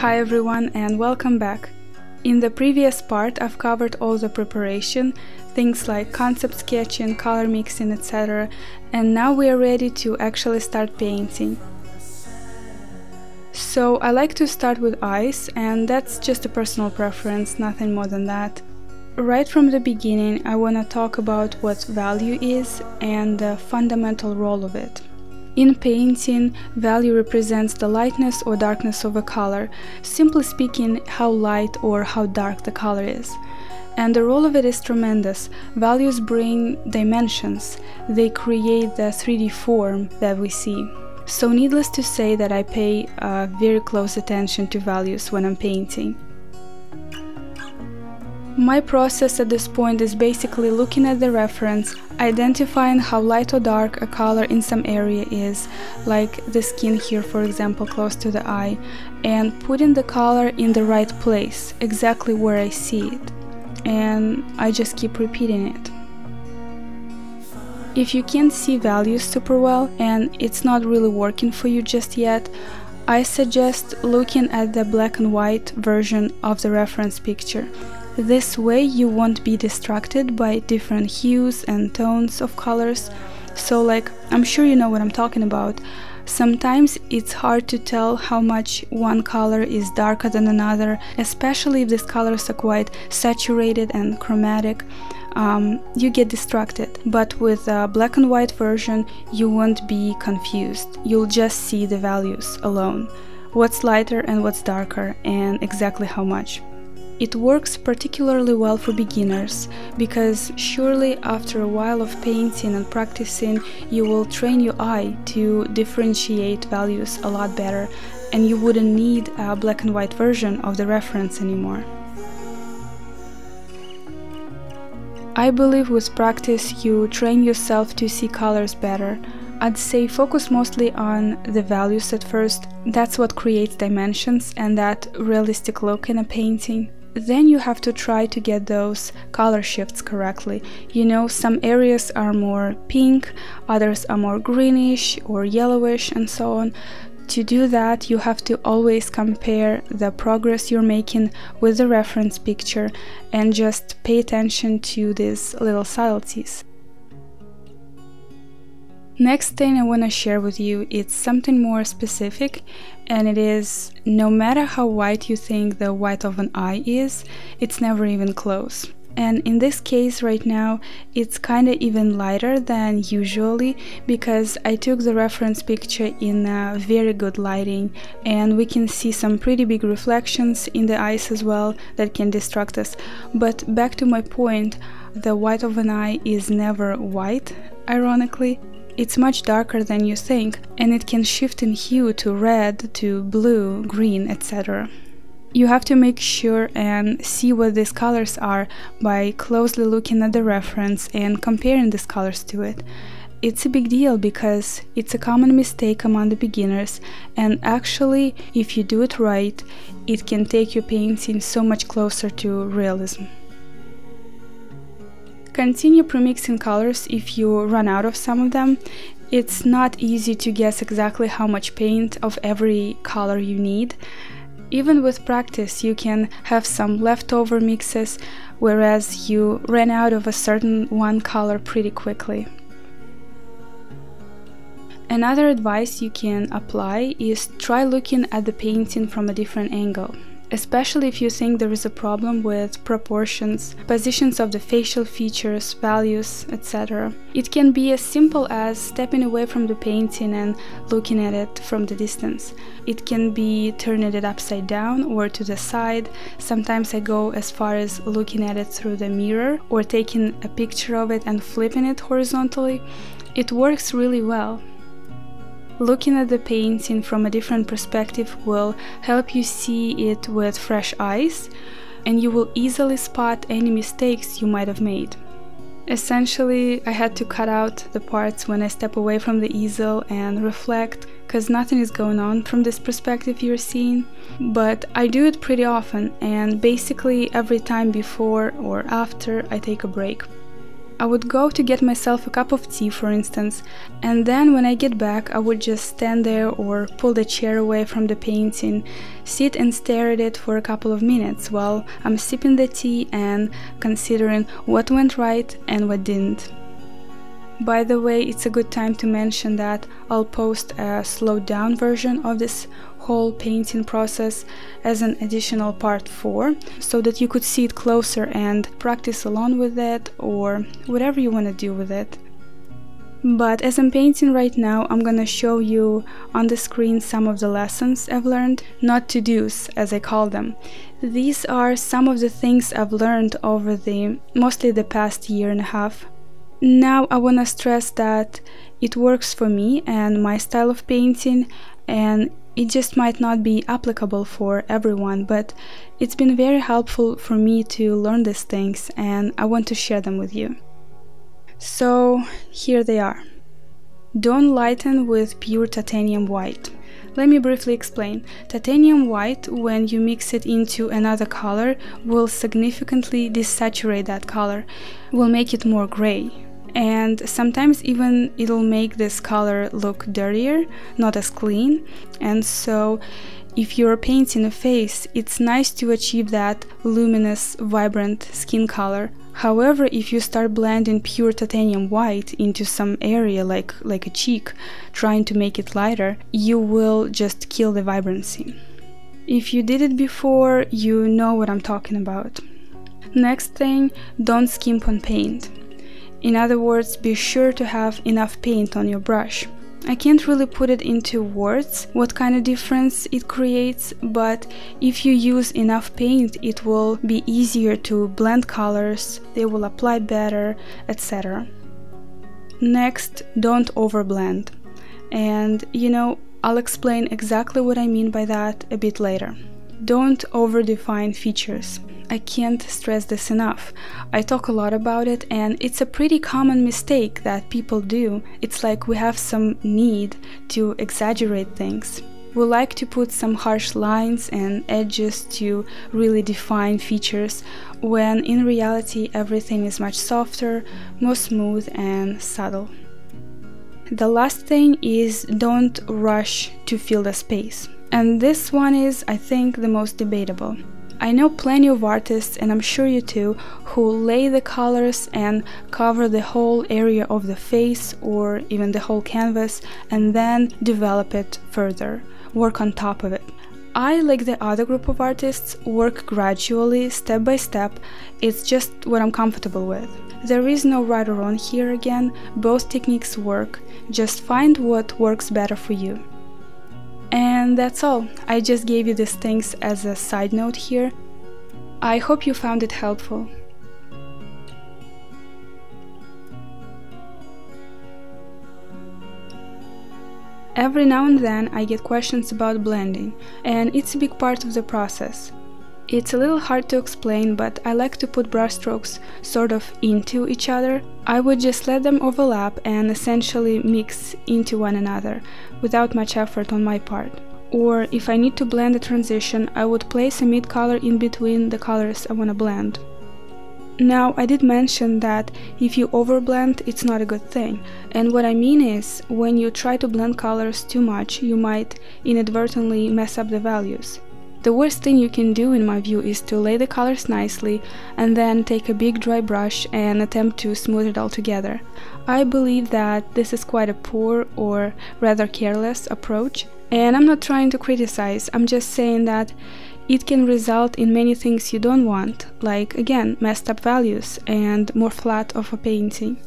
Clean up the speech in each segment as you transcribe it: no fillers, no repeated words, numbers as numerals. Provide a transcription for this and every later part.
Hi everyone and welcome back. In the previous part I've covered all the preparation, things like concept sketching, color mixing, etc. And now we are ready to actually start painting. So I like to start with eyes, and that's just a personal preference, nothing more than that. Right from the beginning I want to talk about what value is and the fundamental role of it. In painting, value represents the lightness or darkness of a color, simply speaking, how light or how dark the color is. And the role of it is tremendous. Values bring dimensions, they create the 3D form that we see. So needless to say that I pay very close attention to values when I'm painting. My process at this point is basically looking at the reference, identifying how light or dark a color in some area is, like the skin here for example close to the eye, and putting the color in the right place, exactly where I see it. And I just keep repeating it. If you can't see values super well and it's not really working for you just yet, I suggest looking at the black and white version of the reference picture. This way you won't be distracted by different hues and tones of colors. So like, I'm sure you know what I'm talking about. Sometimes it's hard to tell how much one color is darker than another, especially if these colors are quite saturated and chromatic. You get distracted, but with a black and white version you won't be confused. You'll just see the values alone, what's lighter and what's darker, and exactly how much. It works particularly well for beginners, because surely after a while of painting and practicing you will train your eye to differentiate values a lot better, and you wouldn't need a black and white version of the reference anymore. I believe with practice you train yourself to see colors better. I'd say focus mostly on the values at first. That's what creates dimensions and that realistic look in a painting. Then you have to try to get those color shifts correctly. You know, some areas are more pink, others are more greenish or yellowish and so on. To do that, you have to always compare the progress you're making with the reference picture and just pay attention to these little subtleties. Next thing I want to share with you is something more specific, and it is, no matter how white you think the white of an eye is, it's never even close. And in this case right now, it's kinda even lighter than usually, because I took the reference picture in a very good lighting, and we can see some pretty big reflections in the eyes as well that can distract us. But back to my point, the white of an eye is never white, ironically. It's much darker than you think, and it can shift in hue to red, to blue, green, etc. You have to make sure and see what these colors are by closely looking at the reference and comparing these colors to it. It's a big deal because it's a common mistake among the beginners, and actually, if you do it right, it can take your painting so much closer to realism. Continue premixing colors if you run out of some of them. It's not easy to guess exactly how much paint of every color you need. Even with practice, you can have some leftover mixes, whereas you ran out of a certain one color pretty quickly. Another advice you can apply is try looking at the painting from a different angle. Especially if you think there is a problem with proportions, positions of the facial features, values, etc. It can be as simple as stepping away from the painting and looking at it from the distance. It can be turning it upside down or to the side. Sometimes I go as far as looking at it through the mirror or taking a picture of it and flipping it horizontally. It works really well. Looking at the painting from a different perspective will help you see it with fresh eyes, and you will easily spot any mistakes you might have made. Essentially, I had to cut out the parts when I step away from the easel and reflect, because nothing is going on from this perspective you're seeing. But I do it pretty often, and basically every time before or after I take a break. I would go to get myself a cup of tea, for instance, and then when I get back I would just stand there or pull the chair away from the painting, sit and stare at it for a couple of minutes while I'm sipping the tea and considering what went right and what didn't. By the way, it's a good time to mention that I'll post a slowed down version of this whole painting process as an additional part 4, so that you could see it closer and practice along with it or whatever you want to do with it. But as I'm painting right now, I'm gonna show you on the screen some of the lessons I've learned, not to-dos as I call them. These are some of the things I've learned over mostly the past year and a half. Now I want to stress that it works for me and my style of painting, and it just might not be applicable for everyone, but it's been very helpful for me to learn these things and I want to share them with you. So here they are. Don't lighten with pure titanium white. Let me briefly explain. Titanium white, when you mix it into another color, will significantly desaturate that color, will make it more gray. And sometimes even it'll make this color look dirtier, not as clean. And so if you're painting a face, it's nice to achieve that luminous, vibrant skin color. However, if you start blending pure titanium white into some area like a cheek, trying to make it lighter, you will just kill the vibrancy. If you did it before, you know what I'm talking about. Next thing, don't skimp on paint. In other words, be sure to have enough paint on your brush. I can't really put it into words what kind of difference it creates, but if you use enough paint, it will be easier to blend colors, they will apply better, etc. Next, don't overblend. And I'll explain exactly what I mean by that a bit later. Don't overdefine features. I can't stress this enough. I talk a lot about it and it's a pretty common mistake that people do. It's like we have some need to exaggerate things. We like to put some harsh lines and edges to really define features, when in reality everything is much softer, more smooth and subtle. The last thing is don't rush to fill the space. And this one is, I think, the most debatable. I know plenty of artists, and I'm sure you too, who lay the colors and cover the whole area of the face or even the whole canvas and then develop it further, work on top of it. I, like the other group of artists, work gradually, step by step. It's just what I'm comfortable with. There is no right or wrong here again, both techniques work, just find what works better for you. And that's all. I just gave you these things as a side note here. I hope you found it helpful. Every now and then I get questions about blending, and it's a big part of the process. It's a little hard to explain, but I like to put brushstrokes sort of into each other. I would just let them overlap and essentially mix into one another, without much effort on my part. Or if I need to blend a transition, I would place a mid-color in between the colors I want to blend. Now, I did mention that if you overblend, it's not a good thing. And what I mean is, when you try to blend colors too much, you might inadvertently mess up the values. The worst thing you can do, in my view, is to lay the colors nicely and then take a big dry brush and attempt to smooth it all together. I believe that this is quite a poor, or rather careless, approach, and I'm not trying to criticize, I'm just saying that it can result in many things you don't want, like, again, messed up values and more flat of a painting.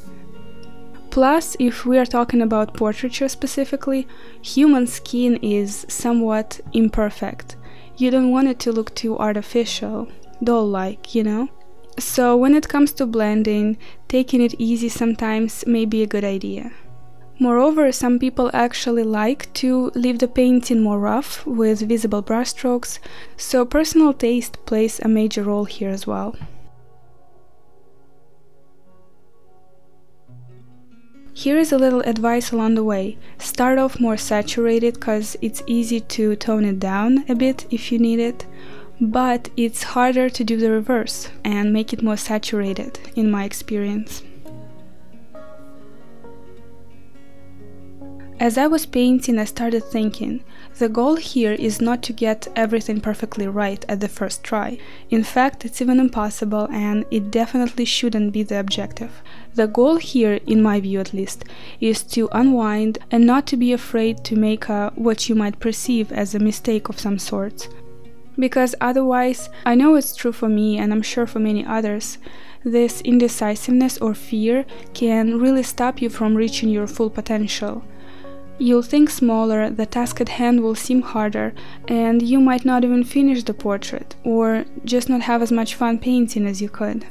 Plus, if we are talking about portraiture specifically, human skin is somewhat imperfect. You don't want it to look too artificial, doll-like, So when it comes to blending, taking it easy sometimes may be a good idea. Moreover, some people actually like to leave the painting more rough with visible brushstrokes, so personal taste plays a major role here as well. Here is a little advice along the way. Start off more saturated, cause it's easy to tone it down a bit if you need it, but it's harder to do the reverse and make it more saturated, in my experience. As I was painting, I started thinking, the goal here is not to get everything perfectly right at the first try. In fact, it's even impossible, and it definitely shouldn't be the objective. The goal here, in my view at least, is to unwind and not to be afraid to make what you might perceive as a mistake of some sort. Because otherwise, I know it's true for me, and I'm sure for many others, this indecisiveness or fear can really stop you from reaching your full potential. You'll think smaller, the task at hand will seem harder, and you might not even finish the portrait, or just not have as much fun painting as you could.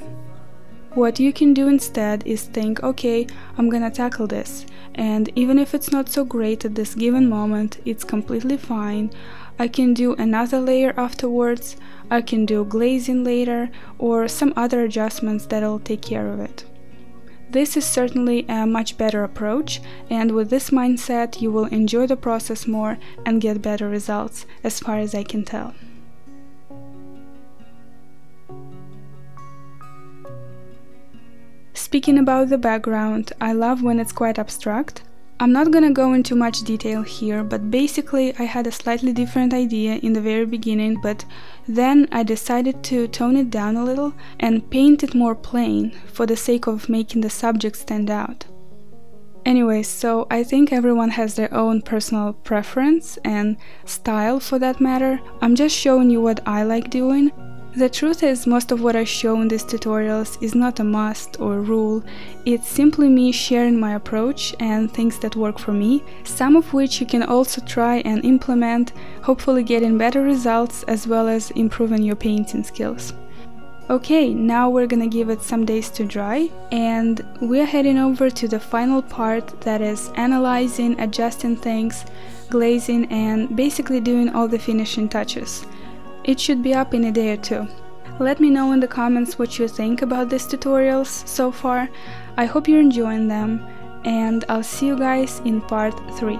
What you can do instead is think, okay, I'm gonna tackle this, and even if it's not so great at this given moment, it's completely fine. I can do another layer afterwards, I can do glazing later, or some other adjustments that'll take care of it. This is certainly a much better approach, and with this mindset you will enjoy the process more and get better results, as far as I can tell. Speaking about the background, I love when it's quite abstract. I'm not gonna go into much detail here, but basically I had a slightly different idea in the very beginning, but then I decided to tone it down a little and paint it more plain for the sake of making the subject stand out. Anyways, so I think everyone has their own personal preference and style for that matter. I'm just showing you what I like doing. The truth is, most of what I show in these tutorials is not a must or a rule, it's simply me sharing my approach and things that work for me, some of which you can also try and implement, hopefully getting better results as well as improving your painting skills. Okay, now we're gonna give it some days to dry, and we're heading over to the final part, that is analyzing, adjusting things, glazing, and basically doing all the finishing touches. It should be up in a day or two. Let me know in the comments what you think about these tutorials so far. I hope you're enjoying them, and I'll see you guys in part 3.